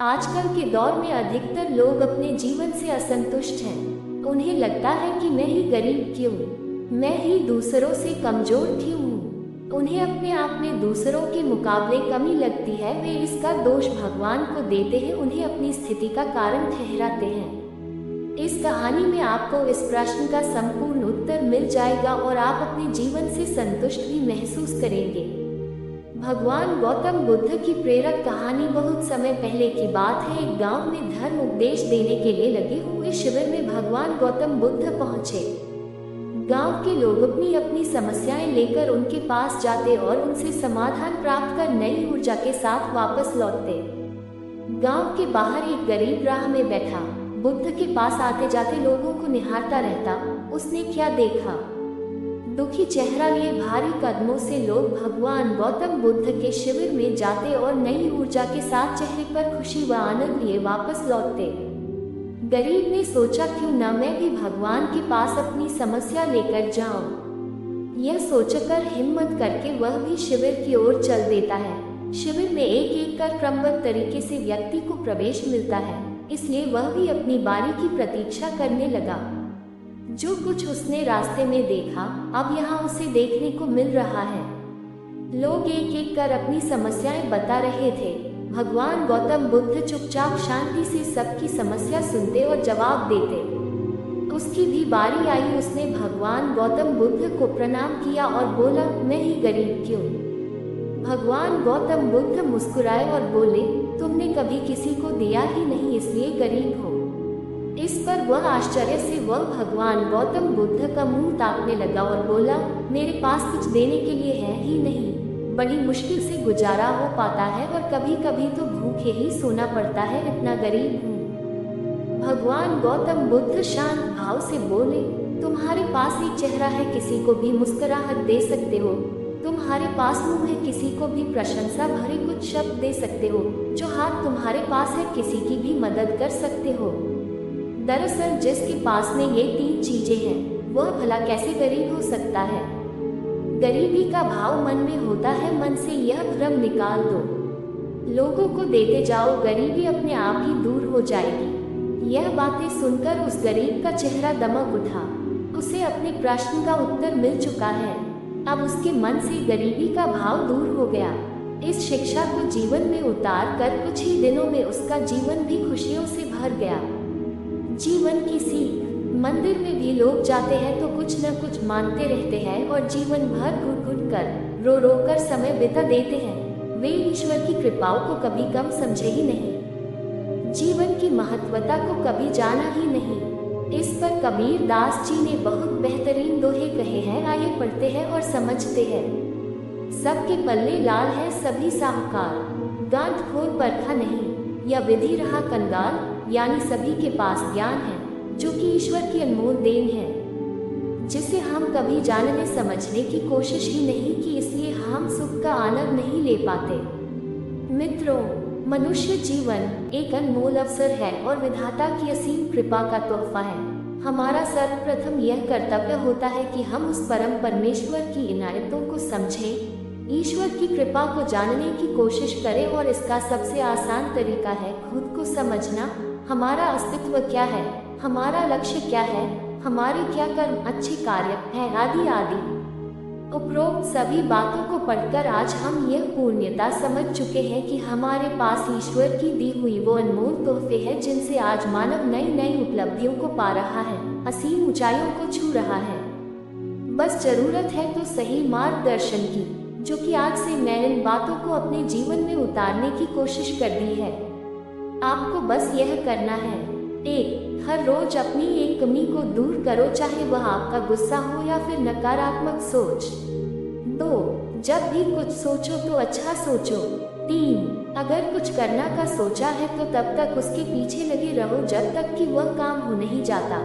आजकल के दौर में अधिकतर लोग अपने जीवन से असंतुष्ट हैं। उन्हें लगता है कि मैं ही गरीब क्यों, मैं ही दूसरों से कमजोर क्यों हूँ। उन्हें अपने आप में दूसरों के मुकाबले कमी लगती है। वे इसका दोष भगवान को देते हैं, उन्हें अपनी स्थिति का कारण ठहराते हैं। इस कहानी में आपको इस प्रश्न का संपूर्ण उत्तर मिल जाएगा और आप अपने जीवन से संतुष्ट भी महसूस करेंगे। भगवान गौतम बुद्ध की प्रेरक कहानी बहुत समय पहले की बात है। एक गांव में धर्म उपदेश देने के लिए लगे हुए शिविर में भगवान गौतम बुद्ध पहुंचे। गांव के लोग अपनी अपनी समस्याएं लेकर उनके पास जाते और उनसे समाधान प्राप्त कर नई ऊर्जा के साथ वापस लौटते। गांव के बाहर एक गरीब राह में बैठा बुद्ध के पास आते जाते लोगों को निहारता रहता। उसने क्या देखा? दुखी चेहरा लिए भारी कदमों से लोग भगवान गौतम बुद्ध के शिविर में जाते और नई ऊर्जा के साथ चेहरे पर खुशी व आनंद लिए वापस लौटते। गरीब ने सोचा, क्यों न मैं भी भगवान के पास अपनी समस्या लेकर जाऊं। यह सोचकर हिम्मत करके वह भी शिविर की ओर चल देता है। शिविर में एक एक कर क्रमबद्ध तरीके से व्यक्ति को प्रवेश मिलता है, इसलिए वह भी अपनी बारी की प्रतीक्षा करने लगा। जो कुछ उसने रास्ते में देखा, अब यहाँ उसे देखने को मिल रहा है। लोग एक एक कर अपनी समस्याएं बता रहे थे। भगवान गौतम बुद्ध चुपचाप शांति से सबकी समस्या सुनते और जवाब देते। उसकी भी बारी आई। उसने भगवान गौतम बुद्ध को प्रणाम किया और बोला, मैं ही गरीब क्यों? भगवान गौतम बुद्ध मुस्कुराए और बोले, तुमने कभी किसी को दिया ही नहीं, इसलिए गरीब हो। इस पर वह आश्चर्य से वह भगवान गौतम बुद्ध का मुंह ताकने लगा और बोला, मेरे पास कुछ देने के लिए है ही नहीं। बड़ी मुश्किल से गुजारा हो पाता है और कभी कभी तो भूखे ही सोना पड़ता है, इतना गरीब हूँ। भगवान गौतम बुद्ध शांत भाव से बोले, तुम्हारे पास एक चेहरा है, किसी को भी मुस्कुराहट दे सकते हो। तुम्हारे पास मुंह है, किसी को भी प्रशंसा भरे कुछ शब्द दे सकते हो। जो हाथ तुम्हारे पास है, किसी की भी मदद कर सकते हो। दरअसल जिसके पास में ये तीन चीजें हैं, वह भला कैसे गरीब हो सकता है? गरीबी का भाव मन में होता है, मन से यह भ्रम निकाल दो। लोगों को देते जाओ, गरीबी अपने आप ही दूर हो जाएगी। यह बातें सुनकर उस गरीब का चेहरा दमक उठा। उसे अपने प्रश्न का उत्तर मिल चुका है। अब उसके मन से गरीबी का भाव दूर हो गया। इस शिक्षा को जीवन में उतार कर कुछ ही दिनों में उसका जीवन भी खुशियों से भर गया। जीवन की सीख। मंदिर में भी लोग जाते हैं तो कुछ न कुछ मांगते रहते हैं और जीवन भर घुट घुट कर रो रो कर समय बिता देते हैं। वे ईश्वर की कृपाओं को कभी कम समझे ही नहीं, जीवन की महत्वता को कभी जाना ही नहीं। इस पर कबीर दास जी ने बहुत बेहतरीन दोहे कहे हैं, आइए पढ़ते हैं और समझते हैं। सबके पल्ले लाल है, सभी साहूकार, गांठ खोर परखा नहीं, या विधि रहा कंगाल। यानी सभी के पास ज्ञान है, जो कि ईश्वर की अनमोल देन है, जिसे हम कभी जानने समझने की कोशिश ही नहीं की, इसलिए हम सुख का आनंद नहीं ले पाते। मित्रों, मनुष्य जीवन एक अनमोल अवसर है और विधाता की असीम कृपा का तोहफा है। हमारा सर्वप्रथम यह कर्तव्य होता है कि हम उस परम परमेश्वर की इनायतों को समझें, ईश्वर की कृपा को जानने की कोशिश करें। और इसका सबसे आसान तरीका है खुद को समझना। हमारा अस्तित्व क्या है, हमारा लक्ष्य क्या है, हमारे क्या कर्म अच्छे कार्य हैं, आदि आदि। उपरोक्त सभी बातों को पढ़कर आज हम यह पूर्णता समझ चुके हैं कि हमारे पास ईश्वर की दी हुई वो अनमोल तोहफे हैं, जिनसे आज मानव नई नई उपलब्धियों को पा रहा है, असीम ऊंचाइयों को छू रहा है। बस जरूरत है तो सही मार्गदर्शन की, जो कि आज से मैं इन बातों को अपने जीवन में उतारने की कोशिश कर दी है। आपको बस यह करना है, 1. हर रोज अपनी एक कमी को दूर करो, चाहे वह आपका गुस्सा हो या फिर नकारात्मक सोच। 2. जब भी कुछ सोचो तो अच्छा सोचो। 3. अगर कुछ करना का सोचा है तो तब तक उसके पीछे लगे रहो जब तक कि वह काम हो नहीं जाता।